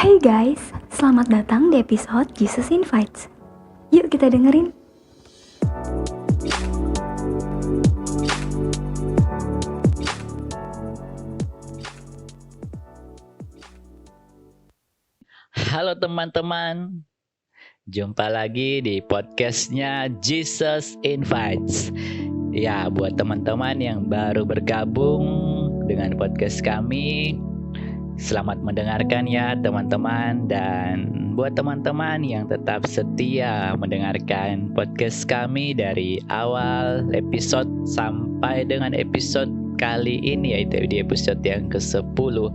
Hey guys, selamat datang di episode Jesus Invites. Yuk kita dengerin. Halo teman-teman, jumpa lagi di podcastnya Jesus Invites. Ya, buat teman-teman yang baru bergabung dengan podcast kami, selamat mendengarkan ya teman-teman. Dan buat teman-teman yang tetap setia mendengarkan podcast kami dari awal episode sampai dengan episode kali ini, yaitu di episode yang ke-10.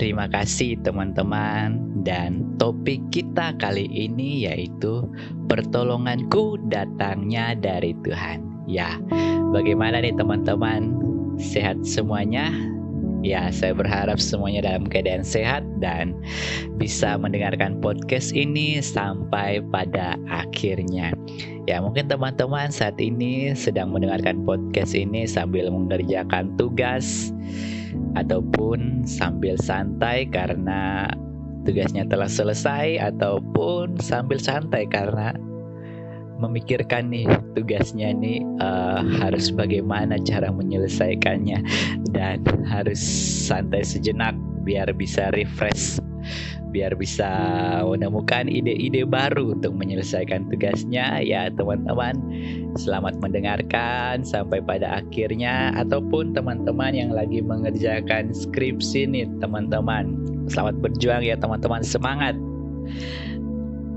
Terima kasih teman-teman. Dan topik kita kali ini yaitu pertolonganku datangnya dari Tuhan. Ya, bagaimana nih teman-teman? Sehat semuanya? Ya, saya berharap semuanya dalam keadaan sehat dan bisa mendengarkan podcast ini sampai pada akhirnya. Ya, mungkin teman-teman saat ini sedang mendengarkan podcast ini sambil mengerjakan tugas ataupun sambil santai karena tugasnya telah selesai, ataupun sambil santai karena memikirkan nih tugasnya nih harus bagaimana cara menyelesaikannya, dan harus santai sejenak biar bisa refresh, biar bisa menemukan ide-ide baru untuk menyelesaikan tugasnya. Ya teman-teman, selamat mendengarkan sampai pada akhirnya. Ataupun teman-teman yang lagi mengerjakan skripsi nih teman-teman, selamat berjuang ya teman-teman, semangat.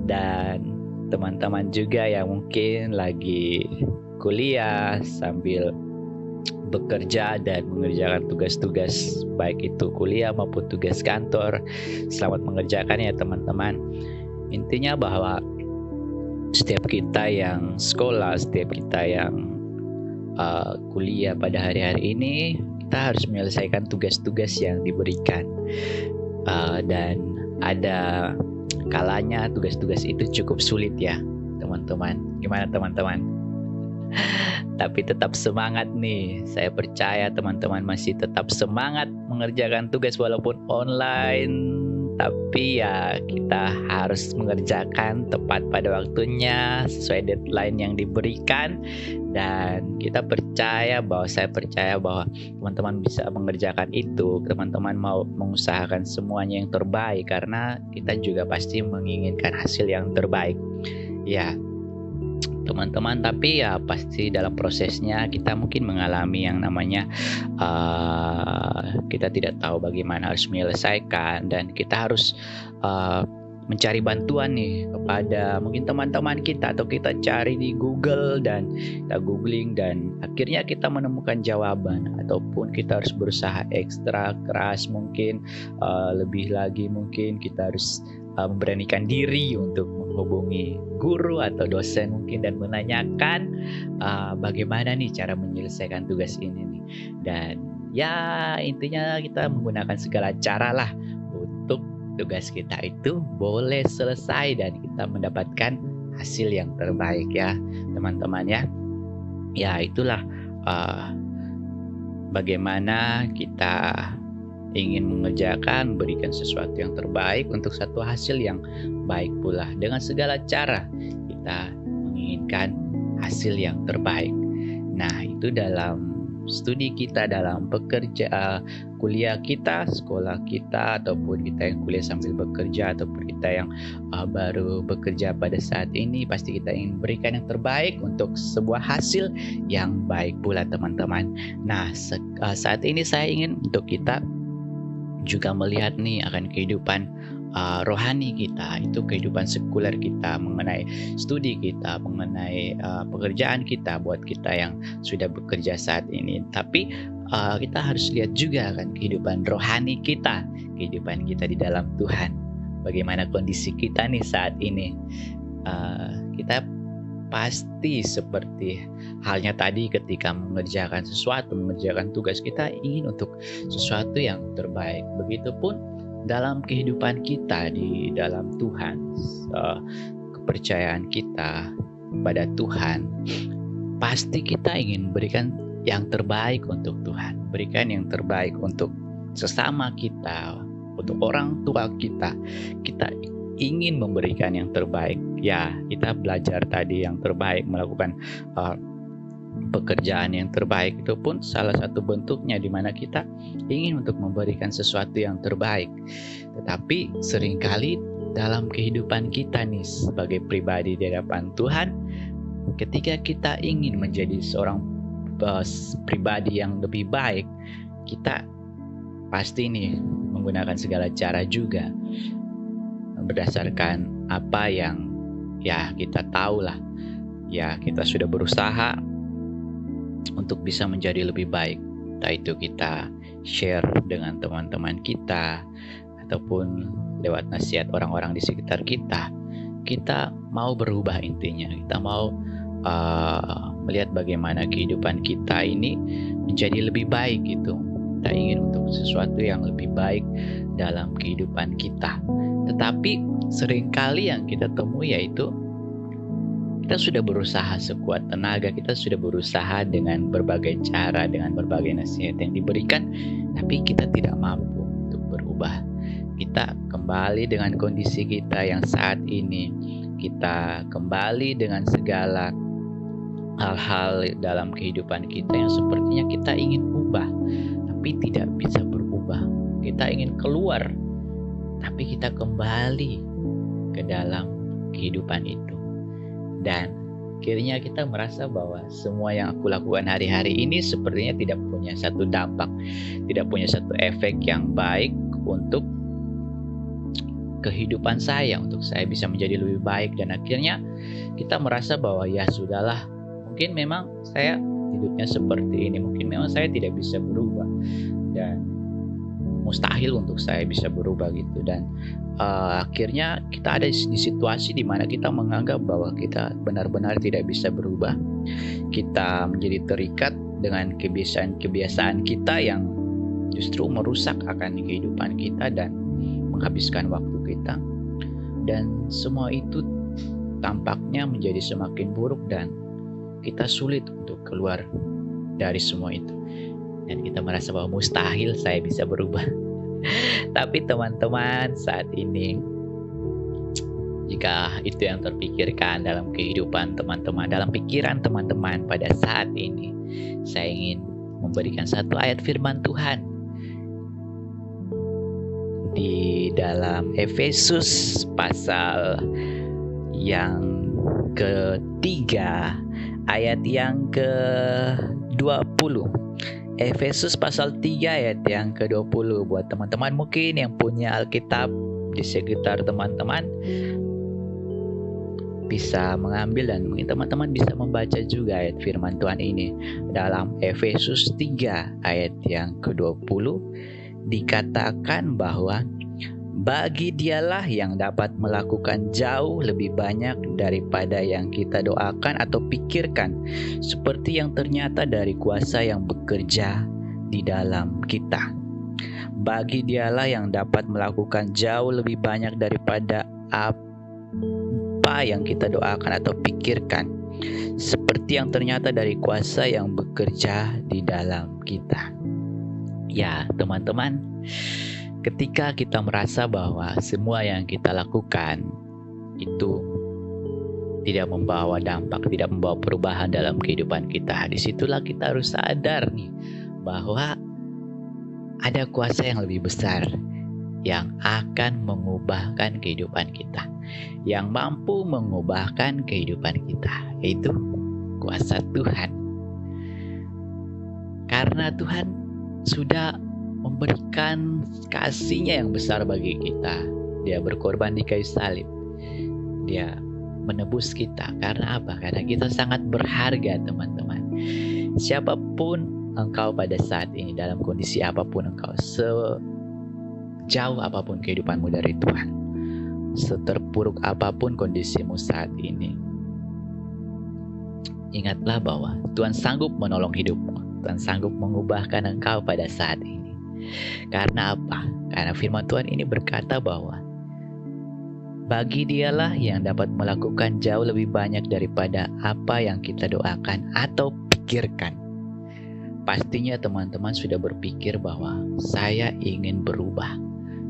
Dan teman-teman juga yang mungkin lagi kuliah sambil bekerja dan mengerjakan tugas-tugas baik itu kuliah maupun tugas kantor, selamat mengerjakan ya teman-teman. Intinya bahwa setiap kita yang sekolah, setiap kita yang kuliah pada hari-hari ini, kita harus menyelesaikan tugas-tugas yang diberikan, dan ada kalanya tugas-tugas itu cukup sulit ya teman-teman. Gimana teman-teman? Tapi tetap semangat nih. Saya percaya teman-teman masih tetap semangat mengerjakan tugas walaupun online. Tapi ya kita harus mengerjakan tepat pada waktunya sesuai deadline yang diberikan. Dan kita saya percaya bahwa teman-teman bisa mengerjakan itu. Teman-teman mau mengusahakan semuanya yang terbaik, karena kita juga pasti menginginkan hasil yang terbaik. Ya teman-teman, tapi ya pasti dalam prosesnya kita mungkin mengalami yang namanya kita tidak tahu bagaimana harus menyelesaikan, dan kita harus mencari bantuan nih kepada mungkin teman-teman kita, atau kita cari di Google dan kita googling, dan akhirnya kita menemukan jawaban. Ataupun kita harus berusaha ekstra keras, mungkin lebih lagi mungkin kita harus memberanikan diri untuk menghubungi guru atau dosen mungkin dan menanyakan bagaimana nih cara menyelesaikan tugas ini nih. Dan ya intinya kita menggunakan segala cara lah untuk tugas kita itu boleh selesai dan kita mendapatkan hasil yang terbaik ya teman-teman ya. Ya itulah bagaimana kita ingin mengerjakan, berikan sesuatu yang terbaik untuk satu hasil yang baik pula. Dengan segala cara kita menginginkan hasil yang terbaik. Nah itu dalam studi kita, dalam kuliah kita, sekolah kita, ataupun kita yang kuliah sambil bekerja, ataupun kita yang baru bekerja pada saat ini, pasti kita ingin berikan yang terbaik untuk sebuah hasil yang baik pula teman-teman. Nah saat ini saya ingin untuk kita juga melihat nih akan kehidupan rohani kita, itu kehidupan sekuler kita, mengenai studi kita, mengenai pekerjaan kita buat kita yang sudah bekerja saat ini. Tapi kita harus lihat juga akan kehidupan rohani kita, kehidupan kita di dalam Tuhan. Bagaimana kondisi kita nih saat ini? Kita pasti seperti halnya tadi ketika mengerjakan sesuatu, mengerjakan tugas, kita ingin untuk sesuatu yang terbaik. Begitupun dalam kehidupan kita di dalam Tuhan, kepercayaan kita pada Tuhan, pasti kita ingin berikan yang terbaik untuk Tuhan, berikan yang terbaik untuk sesama kita, untuk orang tua kita ingin memberikan yang terbaik. Ya, kita belajar tadi yang terbaik, melakukan pekerjaan yang terbaik itu pun salah satu bentuknya di mana kita ingin untuk memberikan sesuatu yang terbaik. Tetapi seringkali dalam kehidupan kita nih sebagai pribadi di hadapan Tuhan, ketika kita ingin menjadi seorang pribadi yang lebih baik, kita pasti nih menggunakan segala cara juga berdasarkan apa yang ya kita tahu lah. Ya, kita sudah berusaha untuk bisa menjadi lebih baik. Entah itu kita share dengan teman-teman kita ataupun lewat nasihat orang-orang di sekitar kita. Kita mau berubah intinya. Kita mau melihat bagaimana kehidupan kita ini menjadi lebih baik gitu. Kita ingin untuk sesuatu yang lebih baik dalam kehidupan kita. Tetapi seringkali yang kita temui yaitu kita sudah berusaha sekuat tenaga, kita sudah berusaha dengan berbagai cara, dengan berbagai nasihat yang diberikan, tapi kita tidak mampu untuk berubah. Kita kembali dengan kondisi kita yang saat ini, kita kembali dengan segala hal-hal dalam kehidupan kita yang sepertinya kita ingin ubah, tapi tidak bisa berubah. Kita ingin keluar, tapi kita kembali ke dalam kehidupan itu. Dan akhirnya kita merasa bahwa semua yang aku lakukan hari-hari ini sepertinya tidak punya satu dampak, tidak punya satu efek yang baik untuk kehidupan saya, untuk saya bisa menjadi lebih baik. Dan akhirnya kita merasa bahwa ya sudahlah, mungkin memang saya hidupnya seperti ini, mungkin memang saya tidak bisa berubah dan mustahil untuk saya bisa berubah gitu. Dan akhirnya kita ada di situasi di mana kita menganggap bahwa kita benar-benar tidak bisa berubah. Kita menjadi terikat dengan kebiasaan-kebiasaan kita yang justru merusak akan kehidupan kita dan menghabiskan waktu kita. Dan semua itu tampaknya menjadi semakin buruk dan kita sulit untuk keluar dari semua itu. Dan kita merasa bahwa mustahil saya bisa berubah. Tapi teman-teman, saat ini jika itu yang terpikirkan dalam kehidupan teman-teman, dalam pikiran teman-teman pada saat ini, saya ingin memberikan satu ayat firman Tuhan di dalam Efesus pasal yang ketiga ayat yang ke-20. Efesus pasal 3 ayat yang ke-20. Buat teman-teman mungkin yang punya Alkitab di sekitar teman-teman bisa mengambil dan mungkin teman-teman bisa membaca juga ayat firman Tuhan ini. Dalam Efesus 3 ayat yang ke-20 dikatakan bahwa bagi dialah yang dapat melakukan jauh lebih banyak daripada yang kita doakan atau pikirkan, seperti yang ternyata dari kuasa yang bekerja di dalam kita. Bagi dialah yang dapat melakukan jauh lebih banyak daripada apa yang kita doakan atau pikirkan, seperti yang ternyata dari kuasa yang bekerja di dalam kita. Ya, teman-teman, ketika kita merasa bahwa semua yang kita lakukan itu tidak membawa dampak, tidak membawa perubahan dalam kehidupan kita, disitulah kita harus sadar nih bahwa ada kuasa yang lebih besar yang akan mengubahkan kehidupan kita, yang mampu mengubahkan kehidupan kita, yaitu kuasa Tuhan. Karena Tuhan sudah memberikan kasih-Nya yang besar bagi kita. Dia berkorban di kayu salib. Dia menebus kita. Karena apa? Karena kita sangat berharga, teman-teman. Siapapun engkau pada saat ini, dalam kondisi apapun engkau, sejauh apapun kehidupanmu dari Tuhan, seterpuruk apapun kondisimu saat ini, ingatlah bahwa Tuhan sanggup menolong hidupmu. Tuhan sanggup mengubahkan engkau pada saat ini. Karena apa? Karena firman Tuhan ini berkata bahwa bagi dialah yang dapat melakukan jauh lebih banyak daripada apa yang kita doakan atau pikirkan. Pastinya teman-teman sudah berpikir bahwa saya ingin berubah.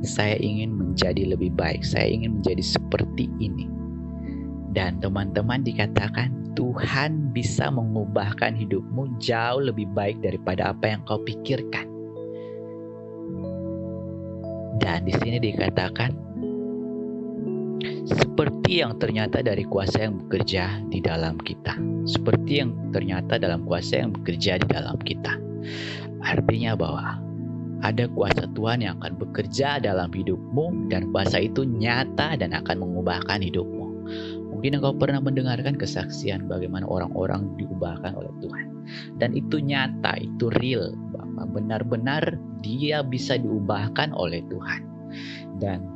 saya ingin menjadi lebih baik, saya ingin menjadi seperti ini. Dan teman-teman, dikatakan Tuhan bisa mengubahkan hidupmu jauh lebih baik daripada apa yang kau pikirkan. Dan di sini dikatakan seperti yang ternyata dari kuasa yang bekerja di dalam kita. Seperti yang ternyata dalam kuasa yang bekerja di dalam kita. Artinya bahwa ada kuasa Tuhan yang akan bekerja dalam hidupmu, dan kuasa itu nyata dan akan mengubahkan hidupmu. Mungkin engkau pernah mendengarkan kesaksian bagaimana orang-orang diubahkan oleh Tuhan. Dan itu nyata, itu real, bahwa benar-benar dia bisa diubahkan oleh Tuhan. Dan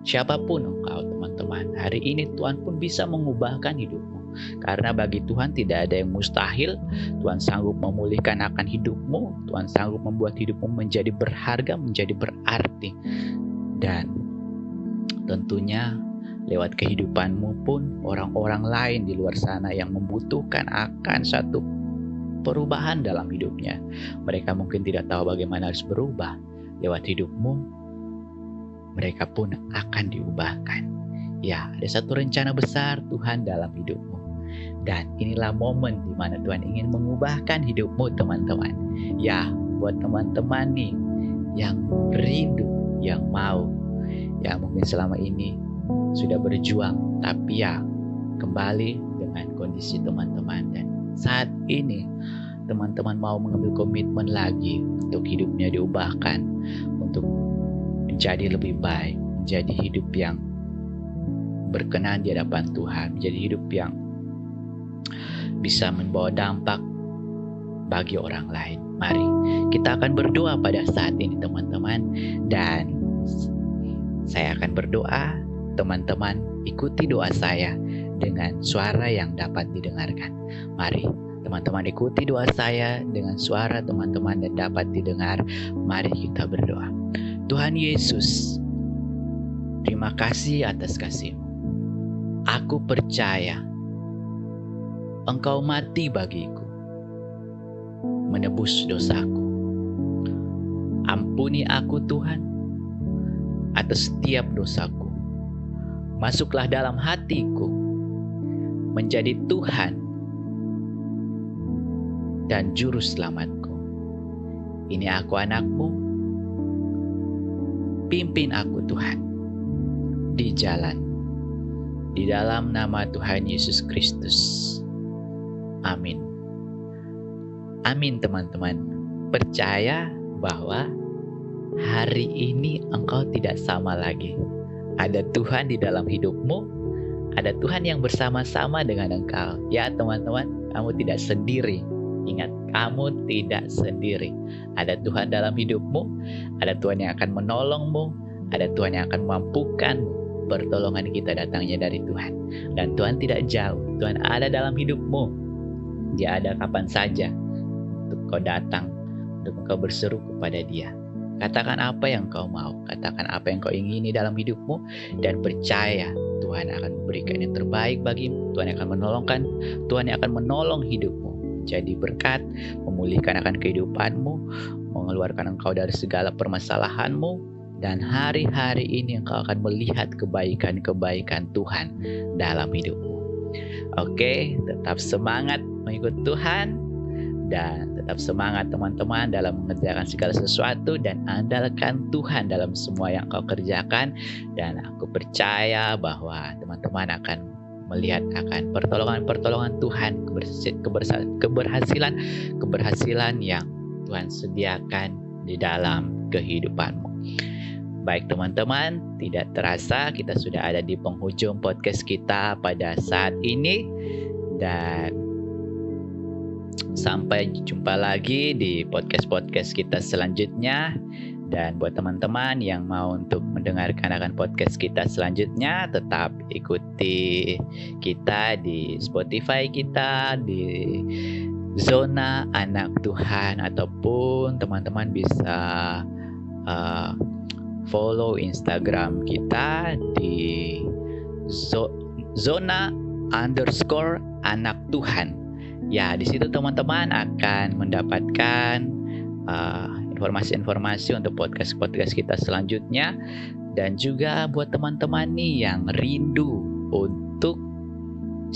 siapapun engkau teman-teman, hari ini Tuhan pun bisa mengubahkan hidupmu. Karena bagi Tuhan tidak ada yang mustahil. Tuhan sanggup memulihkan akan hidupmu. Tuhan sanggup membuat hidupmu menjadi berharga, menjadi berarti. Dan tentunya lewat kehidupanmu pun orang-orang lain di luar sana yang membutuhkan akan satu perubahan dalam hidupnya. Mereka mungkin tidak tahu bagaimana harus berubah. Lewat hidupmu, mereka pun akan diubahkan. Ya, ada satu rencana besar Tuhan dalam hidupmu. Dan inilah momen di mana Tuhan ingin mengubahkan hidupmu, teman-teman. Ya, buat teman-teman nih yang rindu, yang mau, ya mungkin selama ini sudah berjuang, tapi ya kembali dengan kondisi teman-teman. Dan saat ini teman-teman mau mengambil komitmen lagi untuk hidupnya diubahkan, untuk menjadi lebih baik, menjadi hidup yang berkenan di hadapan Tuhan, menjadi hidup yang bisa membawa dampak bagi orang lain. Mari kita akan berdoa pada saat ini, teman-teman. Dan saya akan berdoa, teman-teman ikuti doa saya dengan suara yang dapat didengarkan. Mari teman-teman ikuti doa saya dengan suara teman-teman dan dapat didengar. Mari kita berdoa. Tuhan Yesus, terima kasih atas kasih-Mu. Aku percaya Engkau mati bagiku, menebus dosaku. Ampuni aku Tuhan atas setiap dosaku. Masuklah dalam hatiku, menjadi Tuhan dan juru selamatku. Ini aku anakmu, pimpin aku Tuhan di jalan, di dalam nama Tuhan Yesus Kristus. Amin. Amin, teman-teman. Percaya bahwa hari ini engkau tidak sama lagi. Ada Tuhan di dalam hidupmu. Ada Tuhan yang bersama-sama dengan engkau. Ya teman-teman, kamu tidak sendiri. Ingat, kamu tidak sendiri. Ada Tuhan dalam hidupmu. Ada Tuhan yang akan menolongmu. Ada Tuhan yang akan memampukanmu. Pertolongan kita datangnya dari Tuhan. Dan Tuhan tidak jauh. Tuhan ada dalam hidupmu. Dia ada kapan saja untuk kau datang, untuk engkau berseru kepada Dia. Katakan apa yang kau mau, katakan apa yang kau ingini dalam hidupmu, dan percaya Tuhan akan memberikan yang terbaik bagimu. Tuhan akan menolongkan, Tuhan yang akan menolong hidupmu menjadi berkat, memulihkan akan kehidupanmu, mengeluarkan engkau dari segala permasalahanmu, dan hari-hari ini engkau akan melihat kebaikan-kebaikan Tuhan dalam hidupmu. Oke, tetap semangat mengikut Tuhan. Dan tetap semangat teman-teman dalam mengerjakan segala sesuatu, dan andalkan Tuhan dalam semua yang kau kerjakan. Dan aku percaya bahwa teman-teman akan melihat akan pertolongan-pertolongan Tuhan, keberhasilan yang Tuhan sediakan di dalam kehidupanmu. Baik teman-teman, tidak terasa kita sudah ada di penghujung podcast kita pada saat ini. Dan sampai jumpa lagi di podcast-podcast kita selanjutnya. Dan buat teman-teman yang mau untuk mendengarkan akan podcast kita selanjutnya, tetap ikuti kita di Spotify kita, di Zona Anak Tuhan, ataupun teman-teman bisa follow Instagram kita di Zona_Anak Tuhan. Ya, di situ teman-teman akan mendapatkan informasi-informasi untuk podcast-podcast kita selanjutnya. Dan juga buat teman-teman nih yang rindu untuk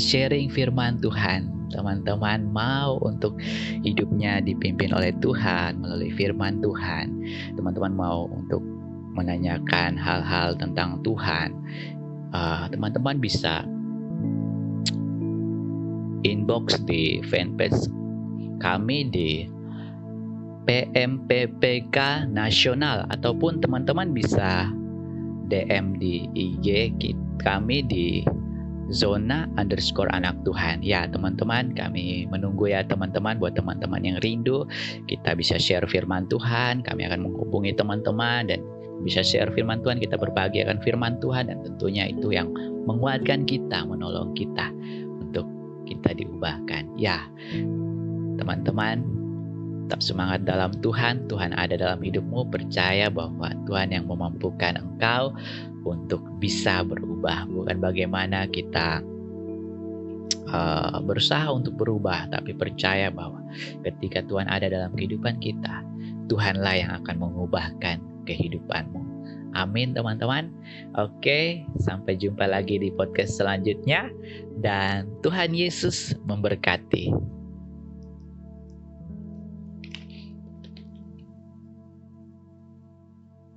sharing firman Tuhan, teman-teman mau untuk hidupnya dipimpin oleh Tuhan melalui firman Tuhan, teman-teman mau untuk menanyakan hal-hal tentang Tuhan, teman-teman bisa inbox di fanpage kami di PMPPK Nasional, ataupun teman-teman bisa DM di IG kami di zona_anak Tuhan. Ya teman-teman, kami menunggu ya teman-teman. Buat teman-teman yang rindu, kita bisa share firman Tuhan, kami akan menghubungi teman-teman dan bisa share firman Tuhan, kita berbagi akan firman Tuhan, dan tentunya itu yang menguatkan kita, menolong kita untuk kita diubahkan. Ya teman-teman, tetap semangat dalam Tuhan. Tuhan ada dalam hidupmu. Percaya bahwa Tuhan yang memampukan engkau untuk bisa berubah. Bukan bagaimana kita berusaha untuk berubah, tapi percaya bahwa ketika Tuhan ada dalam kehidupan kita, Tuhanlah yang akan mengubahkan kehidupanmu. Amin teman-teman. Oke, sampai jumpa lagi di podcast selanjutnya, dan Tuhan Yesus memberkati.